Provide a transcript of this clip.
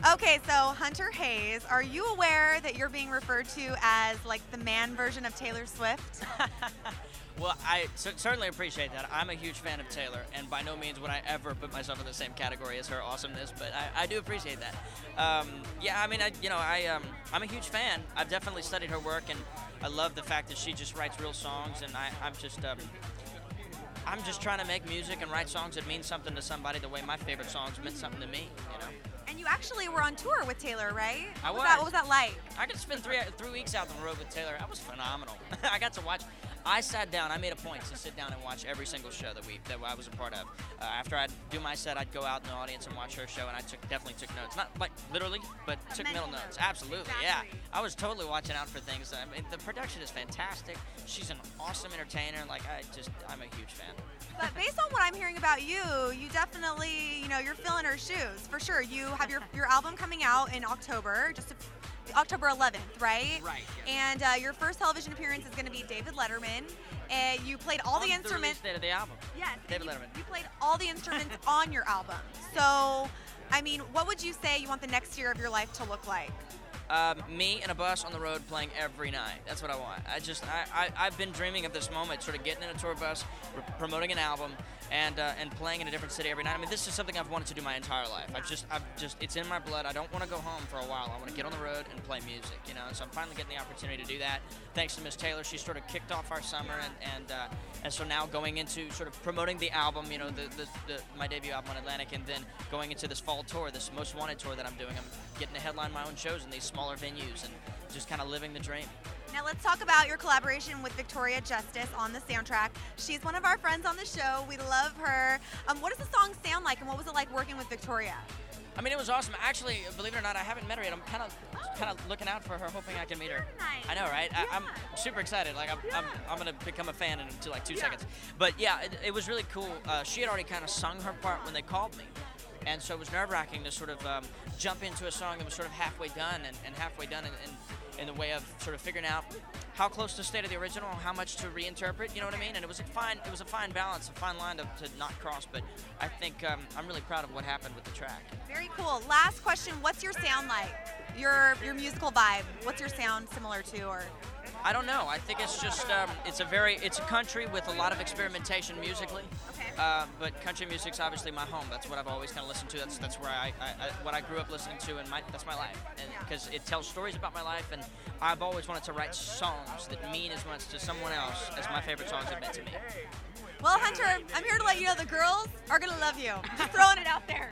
Okay, so Hunter Hayes, are you aware that you're being referred to as like the man version of Taylor Swift? Well, I certainly appreciate that. I'm a huge fan of Taylor, and by no means would I ever put myself in the same category as her awesomeness, but I do appreciate that. Yeah, I mean, I'm a huge fan. I've definitely studied her work, and I love the fact that she just writes real songs, and I'm just trying to make music and write songs that mean something to somebody the way my favorite songs meant something to me, you know? And you actually were on tour with Taylor, right? I was. What was that like? I got to spend three weeks out on the road with Taylor. That was phenomenal. I got to watch. I sat down. I made a point to sit down and watch every single show that I was a part of. After I'd do my set, I'd go out in the audience and watch her show, and I definitely took notes. Not like literally, but took mental notes. Absolutely, Exactly. yeah. I was totally watching out for things. I mean, the production is fantastic. She's an awesome entertainer. Like I'm a huge fan. But based on what I'm hearing about you, you definitely, you're filling her shoes for sure. You have your album coming out in October, October 11th, right? Right. Yeah. And your first television appearance is going to be David Letterman. And you played all the instruments. The release date of the album. Yes. David Letterman. You played all the instruments on your album. So, I mean, what would you say you want the next year of your life to look like? Me in a bus on the road playing every night. That's what I want. I've been dreaming of this moment, sort of getting in a tour bus, promoting an album, and playing in a different city every night. I mean, this is something I've wanted to do my entire life. It's in my blood. I don't want to go home for a while. I want to get on the road and play music, you know. And so I'm finally getting the opportunity to do that. Thanks to Miss Taylor, she sort of kicked off our summer, and so now going into sort of promoting the album, you know, my debut album on Atlantic, and then going into this fall tour, this Most Wanted tour that I'm doing. I'm getting to headline my own shows in these smaller venues and just kind of living the dream. Now let's talk about your collaboration with Victoria Justice on the soundtrack. She's one of our friends on the show. We love her. What does the song sound like, and what was it like working with Victoria? I mean, it was awesome. Actually, believe it or not, I haven't met her yet. I'm kind of looking out for her, hoping I can meet her. Nice. I know, right? Yeah. I'm super excited. Like I'm gonna become a fan in like 2 seconds. But yeah, it was really cool. She had already kind of sung her part when they called me. And so it was nerve-wracking to sort of jump into a song that was sort of halfway done and halfway done in the way of sort of figuring out how close to stay to the original, how much to reinterpret, you know what I mean? And it was a fine balance, a fine line to not cross, but I think I'm really proud of what happened with the track. Very cool. Last question, what's your sound like? Your musical vibe, what's your sound similar to? Or I don't know. I think it's just it's a country with a lot of experimentation musically. Okay. But country music's obviously my home. That's what I've always kind of listened to. That's where what I grew up listening to, and that's my life. Because it tells stories about my life, and I've always wanted to write songs that mean as much to someone else as my favorite songs have meant to me. Well, Hunter, I'm here to let you know the girls are gonna love you. Just throwing it out there.